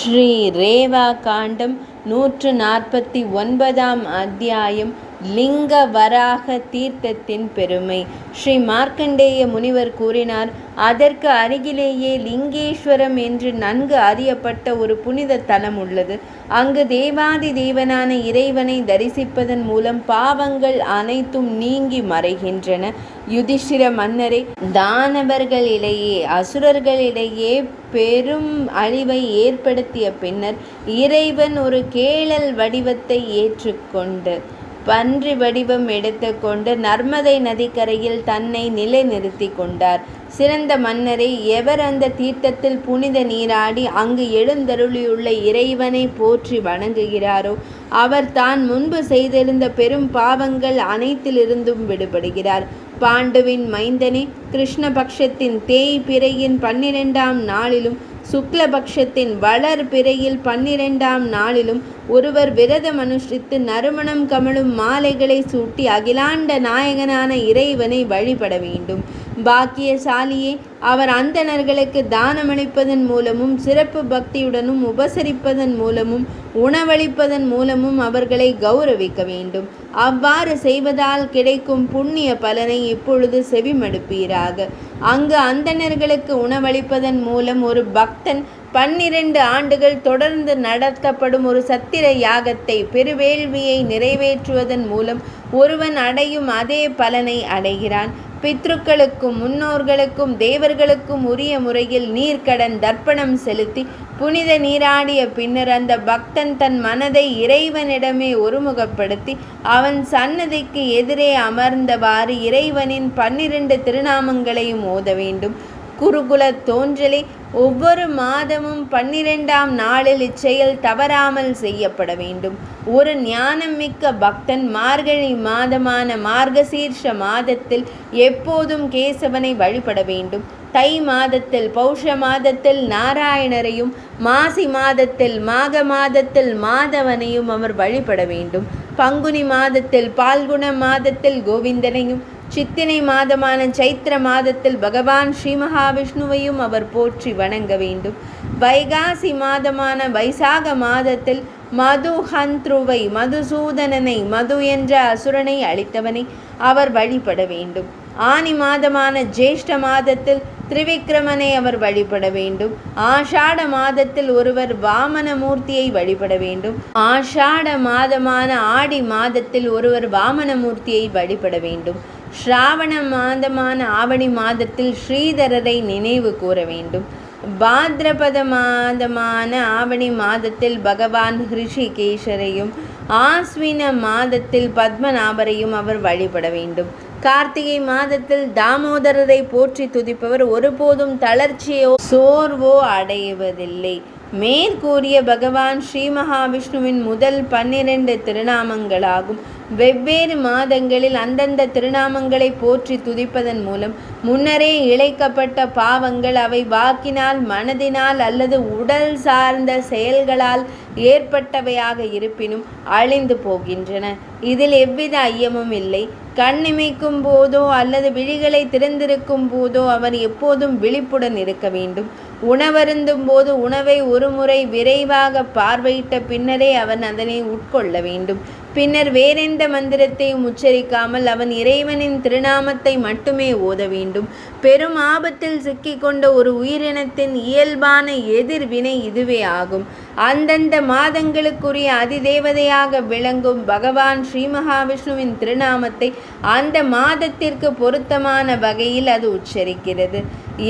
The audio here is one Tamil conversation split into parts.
ஸ்ரீ ரேவா காண்டம் 149 அத்தியாயம். லிங்க வராக தீர்த்தத்தின் பெருமை. ஸ்ரீ மார்க்கண்டேய முனிவர் கூறினார், அதற்கு அருகிலேயே லிங்கேஸ்வரம் என்று நன்கு அறியப்பட்ட ஒரு புனித தலம் உள்ளது. அங்கு தேவாதி தேவனான இறைவனை தரிசிப்பதன் மூலம் பாவங்கள் அனைத்தும் நீங்கி மறைகின்றன. யுதிஷ்டிர மன்னரே, தானவர்களிடையே அசுரர்களிடையே பெரும் அழிவை ஏற்படுத்திய பின்னர் இறைவன் ஒரு கேழல் வடிவத்தை ஏற்றுக்கொண்டு பன்றி வடிவம் எடுத்துக்கொண்டு நர்மதை நதிக்கரையில் தன்னை நிலைநிறுத்தி கொண்டார். சிறந்த மன்னரை, எவர் அந்த தீர்த்தத்தில் புனித நீராடி அங்கு எழுந்தருளியுள்ள இறைவனை போற்றி வணங்குகிறாரோ அவர் தான் முன்பு செய்திருந்த பெரும் பாவங்கள் அனைத்திலிருந்தும் விடுபடுகிறார். பாண்டுவின் மைந்தனே, கிருஷ்ணபக்ஷத்தின் தேய்பிறையின் 12ஆம் நாளிலும் சுக்லபக்ஷத்தின் வளர் பிறையில் 12ஆம் நாளிலும் ஒருவர் விரதம் அனுஷ்டித்து நறுமணம் கமழும் மாலைகளை சூட்டி அகிலாண்ட நாயகனான இறைவனை வழிபட வேண்டும். பாக்கியசாலியே, அவர் அந்தணர்களுக்கு தானமளிப்பதன் மூலமும் சிறப்பு பக்தியுடனும் உபசரிப்பதன் மூலமும் உணவளிப்பதன் மூலமும் அவர்களை கௌரவிக்க வேண்டும். அவ்வாறு செய்வதால் கிடைக்கும் புண்ணிய பலனை இப்பொழுது செவிமடுப்பீராக. அங்கு அந்தணர்களுக்கு உணவளிப்பதன் மூலம் ஒரு பக்தன் 12 ஆண்டுகள் தொடர்ந்து நடத்தப்படும் ஒரு சத்திர யாகத்தை பெருவேள்வியை நிறைவேற்றுவதன் மூலம் ஒருவன் அடையும் அதே பலனை அடைகிறான். பித்ருக்களுக்கும் முன்னோர்களுக்கும் தேவர்களுக்கும் உரிய முறையில் நீர்க்கடன் தர்ப்பணம் செலுத்தி புனித நீராடிய பின்னர் அந்த பக்தன் தன் மனதை இறைவனிடமே ஒருமுகப்படுத்தி அவன் சன்னதிக்கு எதிரே அமர்ந்தவாறு இறைவனின் 12 திருநாமங்களையும் ஓத வேண்டும். குருகுல தோன்றலே, ஒவ்வொரு மாதமும் 12ஆம் நாளில் இச்செயல் தவறாமல் செய்யப்பட வேண்டும். ஒரு ஞானம் மிக்க பக்தன் மார்கழி மாதமான மார்கசீர்ஷ மாதத்தில் எப்போதும் கேசவனை வழிபட வேண்டும். தை மாதத்தில் பௌஷ மாதத்தில் நாராயணரையும் மாசி மாதத்தில் மாக மாதத்தில் மாதவனையும் அவர் வழிபட வேண்டும். பங்குனி மாதத்தில் பால்குண மாதத்தில் கோவிந்தனையும் சித்தினை மாதமான சைத்திர மாதத்தில் பகவான் ஸ்ரீ மகாவிஷ்ணுவையும் அவர் போற்றி வணங்க வேண்டும். வைகாசி மாதமான வைசாக மாதத்தில் மதுஹந்த்ருவை மதுசூதனனை மது என்ற அசுரனை அழித்தவனை அவர் வழிபட வேண்டும். ஆனி மாதமான ஜேஷ்ட மாதத்தில் திரிவிக்ரமனை அவர் வழிபட வேண்டும். ஆஷாட மாதத்தில் ஒருவர் வாமன மூர்த்தியை வழிபட வேண்டும். ஆஷாட மாதமான ஆடி மாதத்தில் ஒருவர் வாமன மூர்த்தியை வழிபட வேண்டும். ஸ்ராவண மாதமான ஆவணி மாதத்தில் ஸ்ரீதரரை நினைவு கூற வேண்டும். பாத்ரபத மாதமான ஆவணி மாதத்தில் பகவான் ஹிருஷிகேஷரையும் ஆஸ்வின மாதத்தில் பத்மநாபரையும் அவர் வழிபட வேண்டும். கார்த்திகை மாதத்தில் தாமோதரரை போற்றி துதிப்பவர் ஒருபோதும் தளர்ச்சியோ சோர்வோ அடைவதில்லை. மேற்கூறிய பகவான் ஸ்ரீ மகாவிஷ்ணுவின் முதல் 12 திருநாமங்களாகும். வெவ்வேறு மாதங்களில் அந்தந்த திருநாமங்களை போற்றி துதிப்பதன் மூலம் முன்னரே இழைக்கப்பட்ட பாவங்கள் அவை வாக்கினால் மனதினால் அல்லது உடல் சார்ந்த செயல்களால் ஏற்பட்டவையாக இருப்பினும் அழிந்து போகின்றன. இதில் எவ்வித ஐயமும் இல்லை. கண்ணிமைக்கும் போதோ அல்லது விழிகளை திறந்திருக்கும் போதோ அவர் எப்போதும் விழிப்புடன் இருக்க வேண்டும். உணவருந்தும் போது உணவை ஒருமுறை விரைவாக பார்வையிட்ட பின்னரே அவன் அதனை உட்கொள்ள வேண்டும். பின்னர் வேறெந்த மந்திரத்தையும் உச்சரிக்காமல் அவன் இறைவனின் திருநாமத்தை மட்டுமே ஓத வேண்டும். பெரும் ஆபத்தில் சிக்கிக்கொண்ட ஒரு உயிரினத்தின் இயல்பான எதிர்வினை இதுவே ஆகும். அந்தந்த மாதங்களுக்குரிய அதிதேவதையாக விளங்கும் பகவான் ஸ்ரீ மகாவிஷ்ணுவின் திருநாமத்தை அந்த மாதத்திற்கு பொருத்தமான வகையில் அது உச்சரிக்கிறது.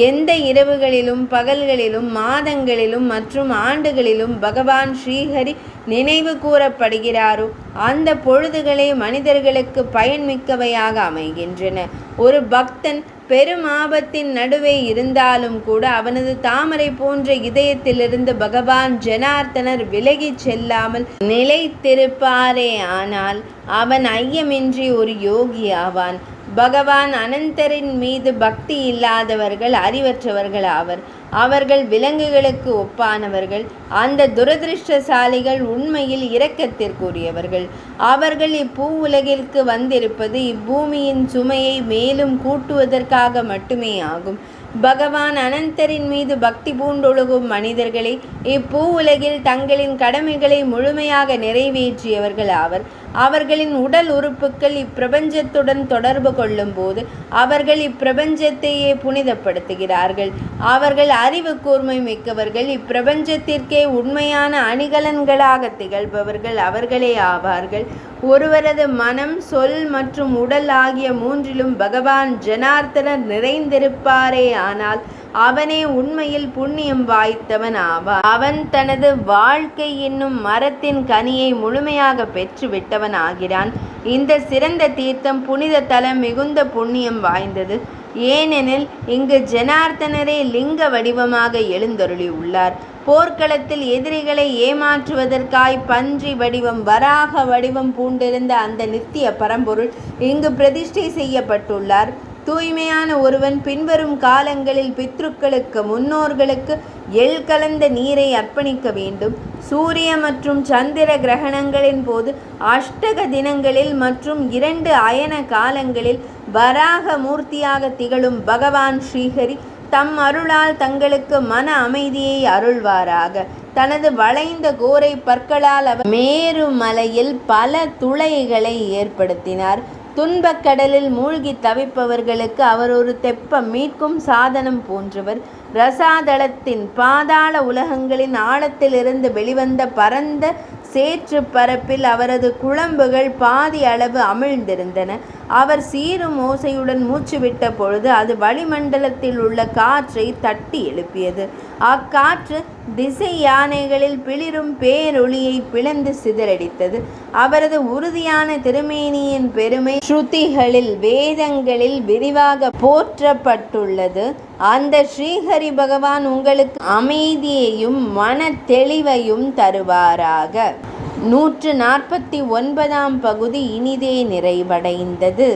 எந்த இரவுகளிலும் பகல்களிலும் மாதங்களிலும் மற்றும் ஆண்டுகளிலும் பகவான் ஸ்ரீஹரி நினைவு கூறப்படுகிறாரோ அந்த பொழுதுகளே மனிதர்களுக்கு பயன்மிக்கவையாக அமைகின்றன. ஒரு பக்தன் பெரும் ஆபத்தின் நடுவே இருந்தாலும் கூட அவனது தாமரை போன்ற இதயத்திலிருந்து பகவான் ஜனார்த்தனர் விலகி செல்லாமல் நிலைத்திருப்பாரே ஆனால் அவன் ஐயமின்றி ஒரு யோகி ஆவான். பகவான் அனந்தரின் மீது பக்தி இல்லாதவர்கள் அறிவற்றவர்கள் ஆவர். அவர்கள் விலங்குகளுக்கு ஒப்பானவர்கள். அந்த துரதிருஷ்டசாலிகள் உண்மையில் இரக்கத்திற்குரியவர்கள். அவர்கள் இப்பூ உலகிற்கு வந்திருப்பது இப்பூமியின் சுமையை மேலும் கூட்டுவதற்காக மட்டுமே ஆகும். பகவான் அனந்தரின் மீது பக்தி பூண்டொழுகும் மனிதர்களே இப்பூ உலகில் தங்களின் கடமைகளை முழுமையாக நிறைவேற்றியவர்கள் ஆவர். அவர்களின் உடல் உறுப்புகள் இப்பிரபஞ்சத்துடன் தொடர்பு கொள்ளும் போது அவர்கள் இப்பிரபஞ்சத்தையே புனிதப்படுத்துகிறார்கள். அவர்கள் அறிவு கூர்மை மிக்கவர்கள். இப்பிரபஞ்சத்திற்கே உண்மையான அணிகலன்களாக திகழ்பவர்கள் அவர்களே ஆவார்கள். ஒருவரது மனம், சொல் மற்றும் உடல் ஆகிய மூன்றிலும் பகவான் ஜனார்த்தனர் நிறைந்திருப்பாரே ஆனால் அவனே உண்மையில் புண்ணியம் வாய்த்தவன் ஆவான். அவன் தனது வாழ்க்கை என்னும் மரத்தின் கனியை முழுமையாக பெற்று விட்டவன் ஆகிறான். இந்த சிறந்த தீர்த்தம் புனித தலம் மிகுந்த புண்ணியம் வாய்ந்தது. ஏனெனில் இங்கு ஜனார்த்தனரே லிங்க வடிவமாக எழுந்தருளி உள்ளார். போர்க்களத்தில் எதிரிகளை ஏமாற்றுவதற்காய் பன்றி வடிவம், வராக வடிவம் பூண்டிருந்த அந்த நித்திய பரம்பொருள் இங்கு பிரதிஷ்டை செய்யப்பட்டுள்ளார். தூய்மையான ஒருவன் பின்வரும் காலங்களில் பித்ருக்களுக்கு, முன்னோர்களுக்கு எள் கலந்த நீரை அர்ப்பணிக்க வேண்டும். சூரிய மற்றும் சந்திர கிரகணங்களின் போது, அஷ்டக தினங்களில் மற்றும் 2 அயன காலங்களில் வராக மூர்த்தியாக திகழும் பகவான் ஸ்ரீஹரி தம் அருளால் தங்களுக்கு மன அமைதியை அருள்வாராக. தனது வளைந்த கோரை பற்களால் அவர் மேருமலையில் பல துளைகளை ஏற்படுத்தினார். துன்பக்கடலில் மூழ்கி தவிப்பவர்களுக்கு அவர் ஒரு தெப்பம் மீட்கும் சாதனம் போன்றவர். ரசாதளத்தின் பாதாள உலகங்களின் ஆழத்திலிருந்து வெளிவந்த பரந்த சேற்று பரப்பில் அவரது குழம்புகள் பாதி அளவு அமிழ்ந்திருந்தன. அவர் சீரும் ஓசையுடன் மூச்சு விட்ட பொழுது அது வளிமண்டலத்தில் உள்ள காற்றை தட்டி எழுப்பியது. அக்காற்று திசை யானைகளில் பிளிரும் பேரொளியை பிளந்து சிதறடித்தது. அவரது உறுதியான திருமேனியின் பெருமை ஸ்ருதிகளில், வேதங்களில் விரிவாக போற்றப்பட்டுள்ளது. அந்த ஸ்ரீஹரி பகவான் உங்களுக்கு அமைதியையும் மன தெளிவையும் தருவாராக. 149ஆம் பகுதி இனிதே நிறைவடைந்தது.